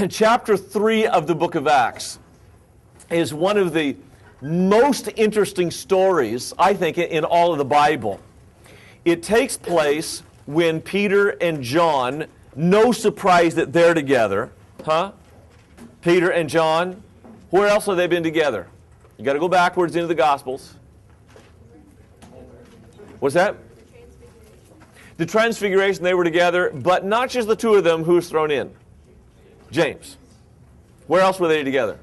Chapter 3 of the book of Acts is one of the most interesting stories, I think, in all of the Bible. It takes place when Peter and John, no surprise that they're together, Peter and John, where else have they been together? You got to go backwards into the Gospels. What's that? The Transfiguration, they were together, but not just the two of them. Who was thrown in? James. Where else were they together?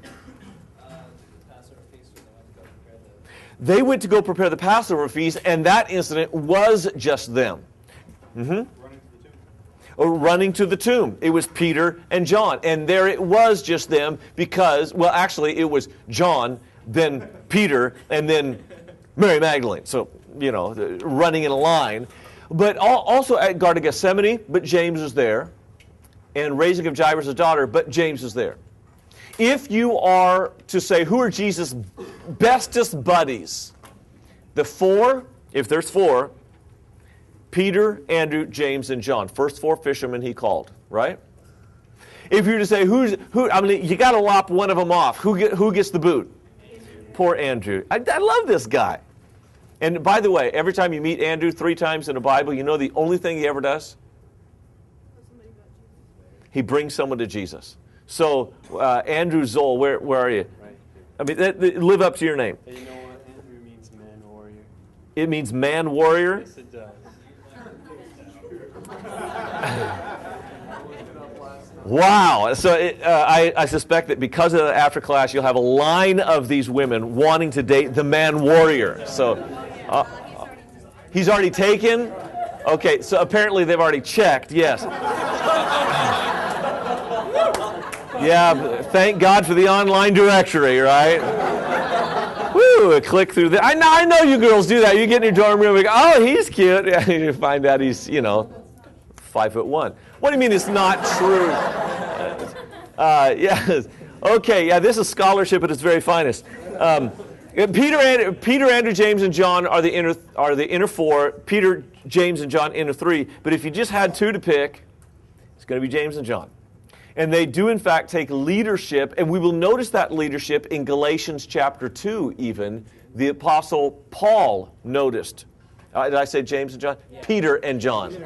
They went to go prepare the Passover feast, and that incident was just them. Running to the tomb. It was Peter and John, and there it was just them because, well, actually, it was John, then Peter, and then Mary Magdalene. So, running in a line. But also at Garden of Gethsemane, but James is there. And raising of Jairus' daughter, but James is there. If you are to say, who are Jesus' bestest buddies? The four, if there's four, Peter, Andrew, James, and John. First four fishermen he called, right? If you were to say, you got to lop one of them off. Who gets the boot? Andrew. Poor Andrew. I love this guy. And by the way, every time you meet Andrew 3 times in the Bible, you know the only thing he ever does? He brings someone to Jesus. So, Andrew Zoll, where are you? Right. Live up to your name. You know what? Andrew means man warrior. It means man warrior? Yes, it does. Wow. So I suspect that because of the after class, you'll have a line of these women wanting to date the man warrior. So, he's already taken? Okay, so apparently they've already checked, yes. Yeah, thank God for the online directory, right? Woo, click through that. I know you girls do that. You get in your dorm room and go, oh, he's cute. Yeah, you find out he's, 5'1". What do you mean it's not true? Yes. Okay, yeah, this is scholarship at its very finest. Peter, Andrew, James, and John are the inner four. Peter, James, and John, inner 3. But if you just had 2 to pick, it's going to be James and John. And they do, in fact, take leadership, and we will notice that leadership in Galatians chapter 2 even. The Apostle Paul noticed. Did I say James and John? Yeah. Peter and John.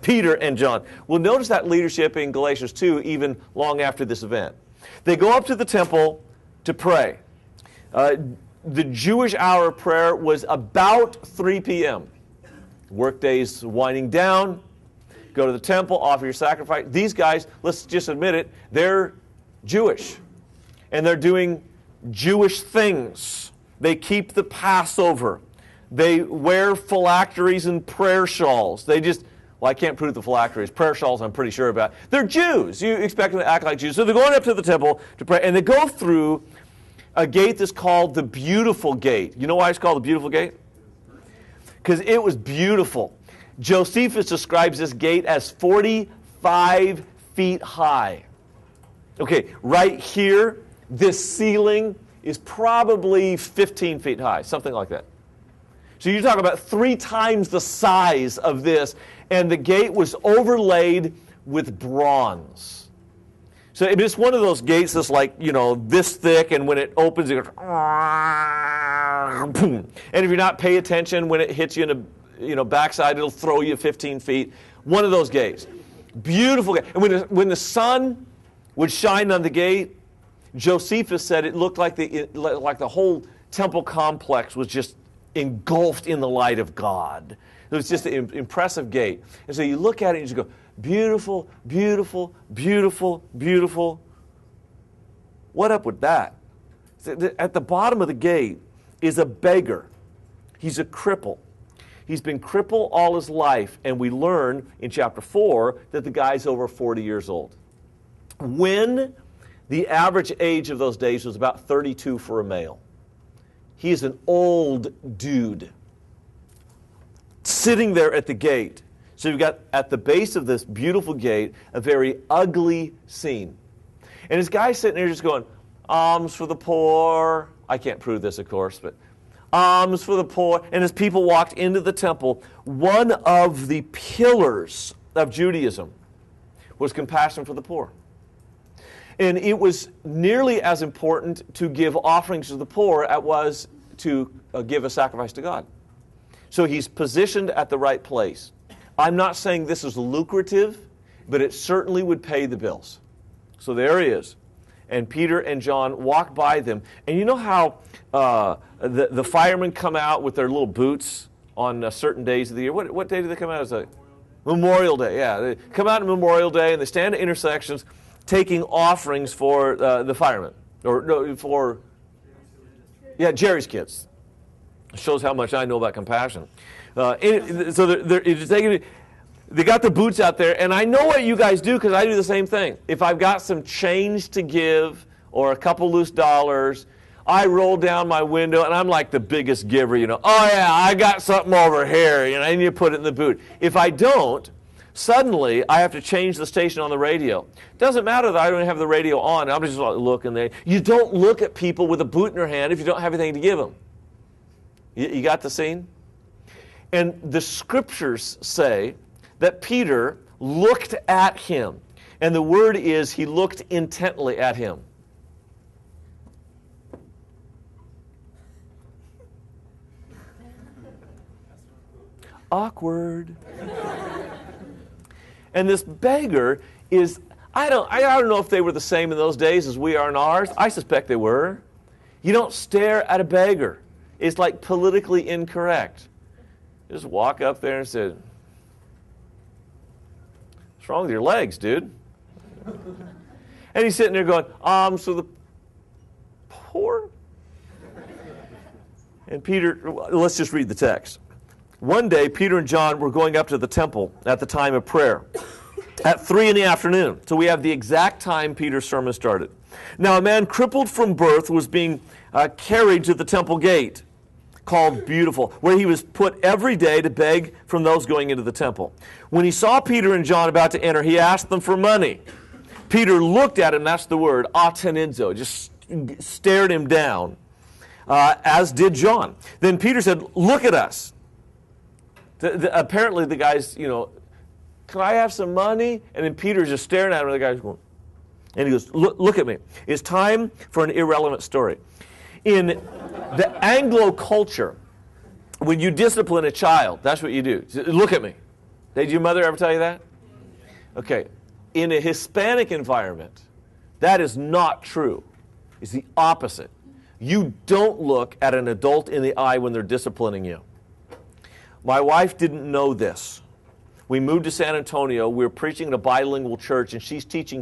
Peter and John. We'll notice that leadership in Galatians 2 even long after this event. They go up to the temple to pray. The Jewish hour of prayer was about 3 p.m. Workday's winding down. Go to the temple, offer your sacrifice. These guys, let's just admit it, they're Jewish. And they're doing Jewish things. They keep the Passover. They wear phylacteries and prayer shawls. I can't prove the phylacteries. Prayer shawls, I'm pretty sure about. They're Jews. You expect them to act like Jews. So they're going up to the temple to pray. And they go through a gate that's called the Beautiful Gate. You know why it's called the Beautiful Gate? Because it was beautiful. Josephus describes this gate as 45 feet high. Okay, right here, this ceiling is probably 15 feet high, something like that. So you're talking about 3 times the size of this, and the gate was overlaid with bronze. So it's one of those gates that's like, this thick, and when it opens, it goes, boom. And if you're not paying attention, when it hits you in the backside, it'll throw you 15 feet. One of those gates. Beautiful gate. And when the sun would shine on the gate, Josephus said it looked like the whole temple complex was just engulfed in the light of God. It was just an impressive gate. And so you look at it and you just go, beautiful, beautiful, beautiful, beautiful. What up with that? At the bottom of the gate is a beggar. He's a cripple. He's been crippled all his life, and we learn in chapter 4 that the guy's over 40 years old. When the average age of those days was about 32 for a male. He is an old dude sitting there at the gate. So you've got at the base of this beautiful gate a very ugly scene. And this guy's sitting there just going, alms for the poor. I can't prove this, of course, but alms for the poor. And as people walked into the temple, one of the pillars of Judaism was compassion for the poor. And it was nearly as important to give offerings to the poor as it was to give a sacrifice to God. So he's positioned at the right place. I'm not saying this is lucrative, but it certainly would pay the bills. So there he is. And Peter and John walk by them. And you know how the firemen come out with their little boots on certain days of the year? What day do they come out? Is it Memorial Day? Yeah, they come out on Memorial Day and they stand at intersections taking offerings for the firemen. Or no, for, yeah, Jerry's kids. Shows how much I know about compassion. So they're taking, they got the boots out there, and I know what you guys do because I do the same thing. If I've got some change to give or a couple loose dollars, I roll down my window, and I'm like the biggest giver, you know. Oh, yeah, I got something over here, you know, and you put it in the boot. If I don't, suddenly I have to change the station on the radio. Doesn't matter that I don't have the radio on. I'm just looking there. You don't look at people with a boot in their hand if you don't have anything to give them. You got the scene? And the scriptures say that Peter looked at him. And the word is he looked intently at him. Awkward. And this beggar is, I don't know if they were the same in those days as we are in ours. I suspect they were. You don't stare at a beggar. It's like politically incorrect. You just walk up there and say, what's wrong with your legs, dude? And he's sitting there going, so the poor? And Peter, let's just read the text. One day, Peter and John were going up to the temple at the time of prayer at 3 p.m. So we have the exact time Peter's sermon started. Now, a man crippled from birth was being carried to the temple gate, called Beautiful, where he was put every day to beg from those going into the temple. When he saw Peter and John about to enter, he asked them for money. Peter looked at him, that's the word, atenizo, just stared him down, as did John. Then Peter said, look at us. Apparently the guy's, you know, can I have some money? And then Peter's just staring at him, and the guy's going, and he goes, look at me. It's time for an irrelevant story. In the Anglo culture, when you discipline a child, that's what you do. Look at me. Did your mother ever tell you that? Okay. In a Hispanic environment, that is not true. It's the opposite. You don't look at an adult in the eye when they're disciplining you. My wife didn't know this. We moved to San Antonio. We were preaching at a bilingual church, and she's teaching